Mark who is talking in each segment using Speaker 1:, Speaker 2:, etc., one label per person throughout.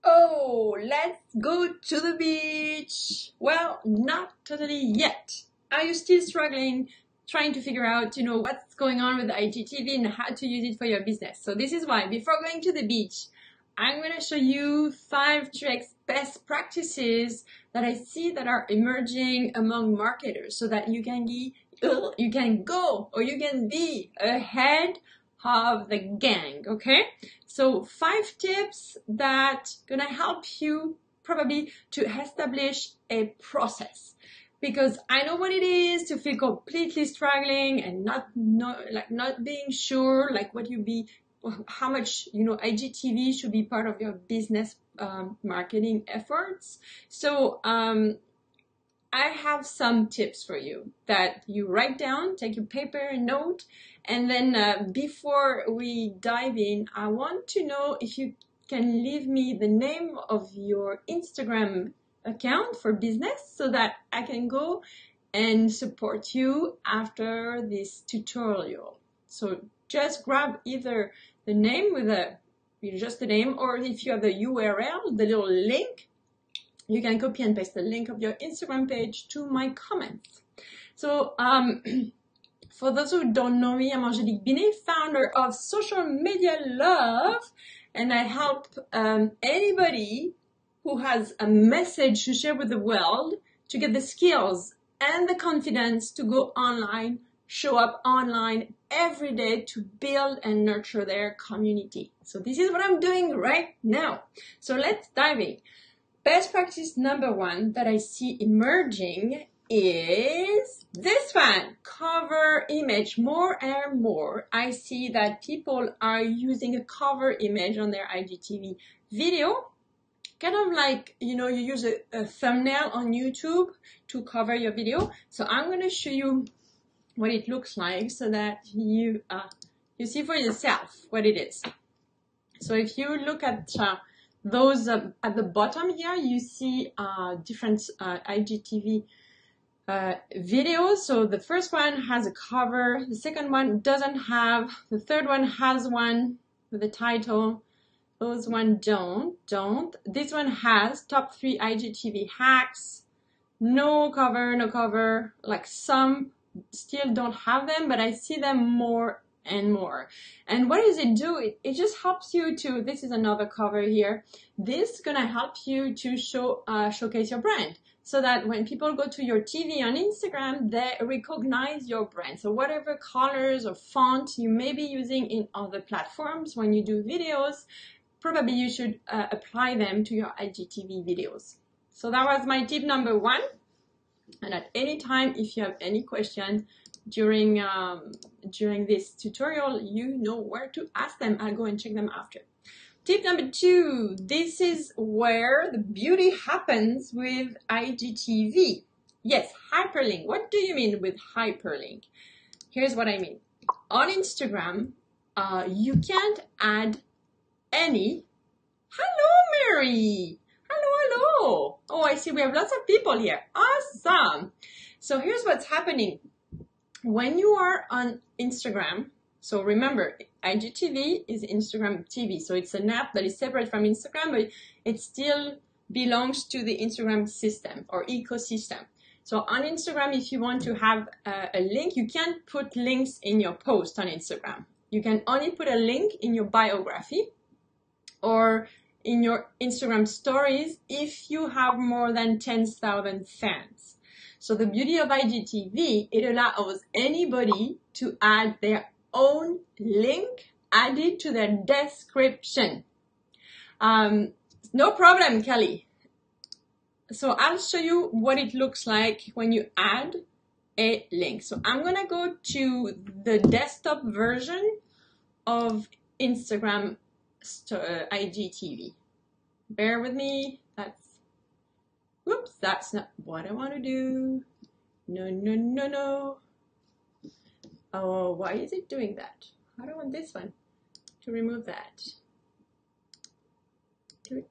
Speaker 1: Oh, let's go to the beach. Well, not totally yet. Are you still struggling, trying to figure out, what's going on with IGTV and how to use it for your business? So this is why, before going to the beach, I'm going to show you 5 tricks, best practices that I see that are emerging among marketers so that you can go or you can be ahead of the gang, okay? So 5 tips that gonna help you probably to establish a process, because I know what it is to feel completely struggling and not being sure how much IGTV should be part of your business marketing efforts. So I have some tips for you that you write down, take your paper and note, and then before we dive in, I want to know if you can leave me the name of your Instagram account for business so that I can go and support you after this tutorial. So just grab either the name with just the name, or if you have the URL, the little link, you can copy and paste the link of your Instagram page to my comments. So for those who don't know me, I'm Angélique Binet, founder of Social Media Love, and I help anybody who has a message to share with the world to get the skills and the confidence to go online, show up online every day to build and nurture their community. So this is what I'm doing right now. So let's dive in. Best practice number 1 that I see emerging is this one, cover image. More and more, I see that people are using a cover image on their IGTV video, kind of like, you use a thumbnail on YouTube to cover your video. So I'm going to show you what it looks like so that you see for yourself what it is. So if you look at those at the bottom here, you see different IGTV videos. So the first one has a cover, the second one doesn't have, the third one has one with a title, those one don't. This one has top 3 IGTV hacks, no cover, like some still don't have them, but I see them more and more. And what does it do? It just helps you to, this is another cover here, this is gonna help you to showcase your brand, so that when people go to your TV on Instagram, they recognize your brand. So whatever colors or font you may be using in other platforms when you do videos, probably you should apply them to your IGTV videos. So that was my tip number 1. And at any time, if you have any question during this tutorial, you know where to ask them. I'll go and check them after. Tip number 2, this is where the beauty happens with IGTV. Yes, hyperlink. What do you mean with hyperlink? Here's what I mean. On Instagram, you can't add any. Hello, Mary. Hello. Oh, I see we have lots of people here. Awesome. So here's what's happening. When you are on Instagram, so remember, IGTV is Instagram TV. So it's an app that is separate from Instagram, but it still belongs to the Instagram system or ecosystem. So on Instagram, if you want to have a link, you can't put links in your post on Instagram. You can only put a link in your biography or in your Instagram stories if you have more than 10,000 fans. So the beauty of IGTV, it allows anybody to add their own link added to their description. No problem, Kelly. So I'll show you what it looks like when you add a link. So I'm going to go to the desktop version of Instagram IGTV. Bear with me. That's not what I want to do. No. Oh, why is it doing that? I don't want this one. To remove that. Do it.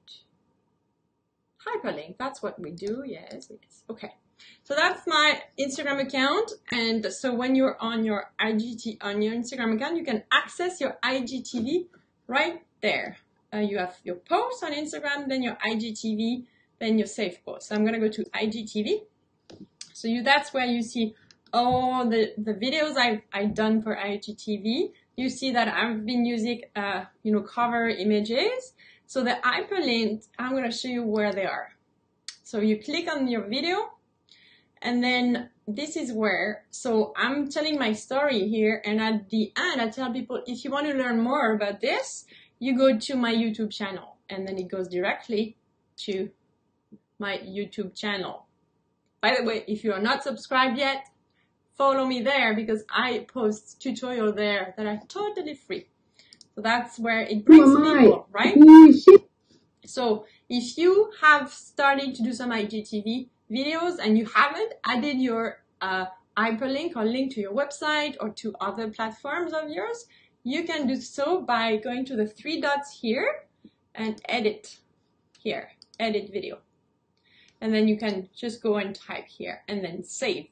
Speaker 1: Hyperlink, that's what we do. Yes. Okay. So that's my Instagram account. And so when you're on your Instagram account, you can access your IGTV right there. you have your posts on Instagram, then your IGTV, then your saved posts. So I'm going to go to IGTV. So that's where you see all the videos I've done for IGTV. You see that I've been using, cover images. So the hyperlink, I'm going to show you where they are. So you click on your video, and then this is where, so I'm telling my story here, and at the end, I tell people, if you want to learn more about this, you go to my YouTube channel, and then it goes directly to my YouTube channel. By the way, if you are not subscribed yet, follow me there, because I post tutorials there that are totally free. So that's where it brings people, right? So if you have started to do some IGTV videos and you haven't added your hyperlink or link to your website or to other platforms of yours, you can do so by going to the 3 dots here and edit here, edit video. And then you can just go and type here and then save.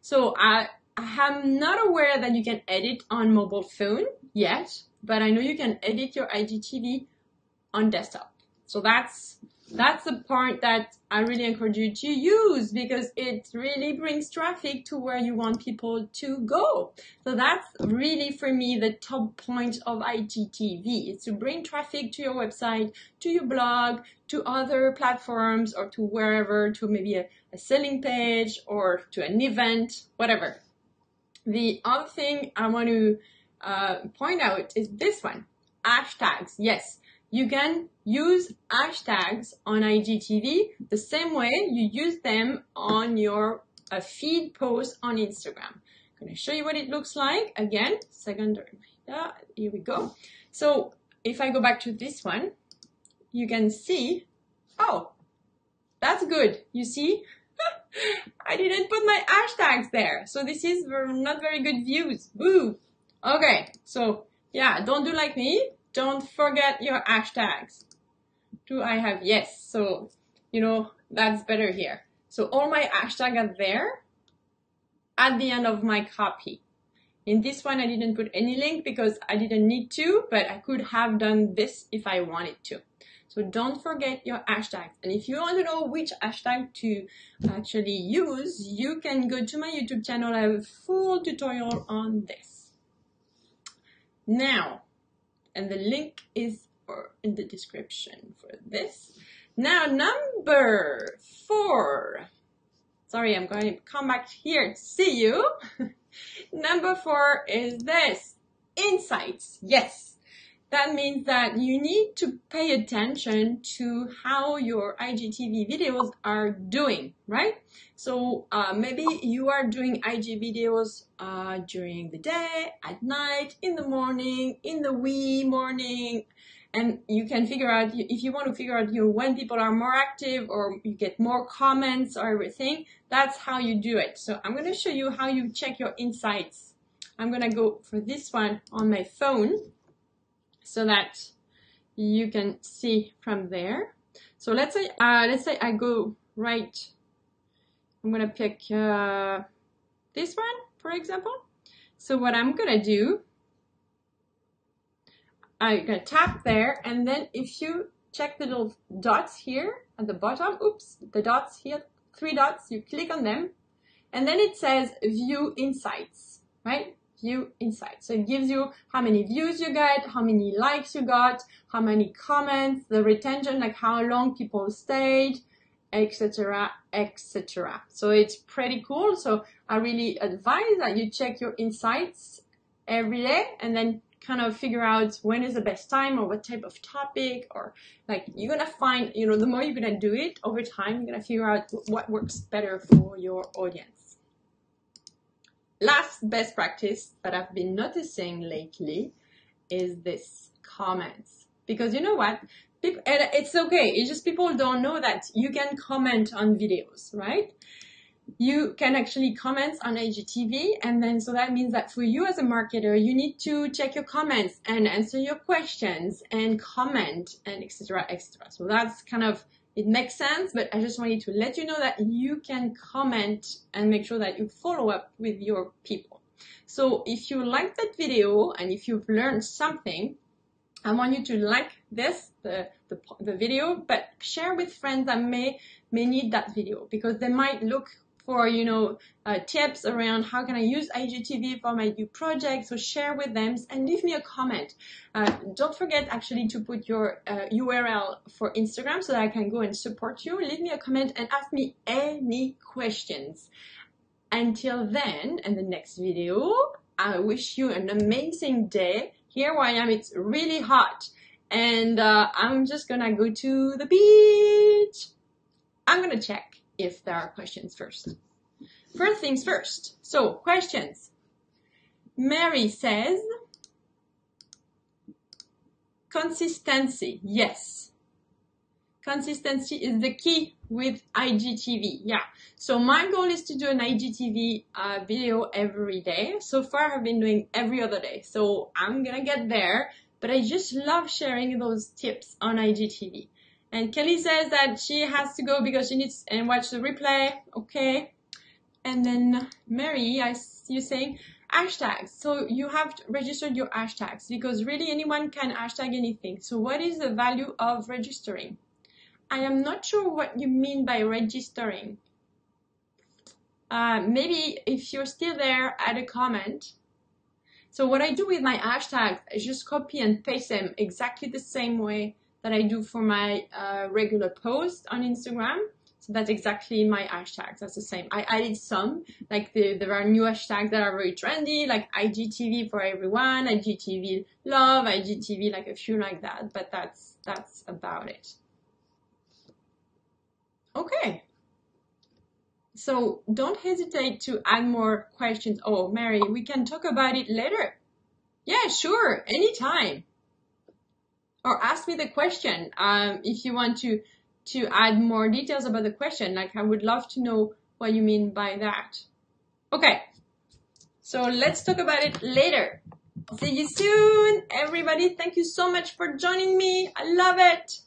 Speaker 1: So I am not aware that you can edit on mobile phone yet, but I know you can edit your IGTV on desktop. So that's the part that I really encourage you to use, because it really brings traffic to where you want people to go. So that's really, for me, the top point of IGTV. It's to bring traffic to your website, to your blog, to other platforms, or to wherever, to maybe a selling page or to an event, whatever. The other thing I want to point out is this one, hashtags. Yes. You can use hashtags on IGTV the same way you use them on your feed post on Instagram. I'm going to show you what it looks like. Again, here we go. So if I go back to this one, you can see, oh, that's good. You see, I didn't put my hashtags there. So this is not very good views. Boo. Okay, so yeah, don't do like me. Don't forget your hashtags. Do I have? Yes. So, that's better here. So all my hashtags are there at the end of my copy. In this one, I didn't put any link because I didn't need to, but I could have done this if I wanted to. So don't forget your hashtags. And if you want to know which hashtag to actually use, you can go to my YouTube channel. I have a full tutorial on this. Now, and the link is in the description for this. Now, number 4. Sorry, I'm going to come back here to see you. Number 4 is this, insights. Yes, that means that you need to pay attention to how your IGTV videos are doing, right? So maybe you are doing IG videos during the day, at night, in the morning, in the wee morning, and you can figure out, if you want to figure out when people are more active or you get more comments or everything, that's how you do it. So I'm going to show you how you check your insights. I'm going to go for this one on my phone so that you can see from there. So let's say I go right, I'm going to pick this one, for example. So what I'm going to do, I'm going to tap there, and then if you check the little dots here at the bottom, oops, the dots here, 3 dots, you click on them, and then it says View Insights, right? View Insights. So it gives you how many views you got, how many likes you got, how many comments, the retention, like how long people stayed, etc., etc. So it's pretty cool. So I really advise that you check your insights every day, and then kind of figure out when is the best time or what type of topic, or like you're gonna find, the more you're gonna do it over time, you're gonna figure out what works better for your audience. Last best practice that I've been noticing lately is this comments, because you know what? People, and it's okay. It's just people don't know that you can comment on videos, right? You can actually comment on IGTV, and then so that means that for you as a marketer, you need to check your comments and answer your questions and comment and etc. etc. So that's kind of, it makes sense, but I just wanted to let you know that you can comment and make sure that you follow up with your people. So if you like that video and if you've learned something, I want you to like this, the video, but share with friends that may need that video, because they might look for, you know, tips around how can I use IGTV for my new project. So share with them and leave me a comment. Don't forget actually to put your URL for Instagram so that I can go and support you. Leave me a comment and ask me any questions. Until then, in the next video, I wish you an amazing day. Here where I am, it's really hot, and I'm just gonna go to the beach. I'm gonna check if there are questions first. First things first. So, questions. Mary says, consistency. Yes. Consistency is the key with IGTV. Yeah. So my goal is to do an IGTV video every day. So far I've been doing every other day. So I'm gonna get there, but I just love sharing those tips on IGTV. And Kelly says that she has to go because she needs and watch the replay. Okay. And then Mary, I see you saying hashtags. So you have registered your hashtags, because really anyone can hashtag anything. So what is the value of registering? I am not sure what you mean by registering. Maybe if you're still there, add a comment. So what I do with my hashtags is just copy and paste them exactly the same way that I do for my regular post on Instagram. So that's exactly my hashtags. That's the same. I added some, like there are new hashtags that are very trendy, like IGTV for everyone, IGTV love, IGTV, like a few like that. But that's about it. Okay. So don't hesitate to add more questions. Oh, Mary, we can talk about it later. Yeah, sure, anytime. Or ask me the question if you want to add more details about the question. Like, I would love to know what you mean by that. Okay, so let's talk about it later. See you soon, everybody. Thank you so much for joining me. I love it.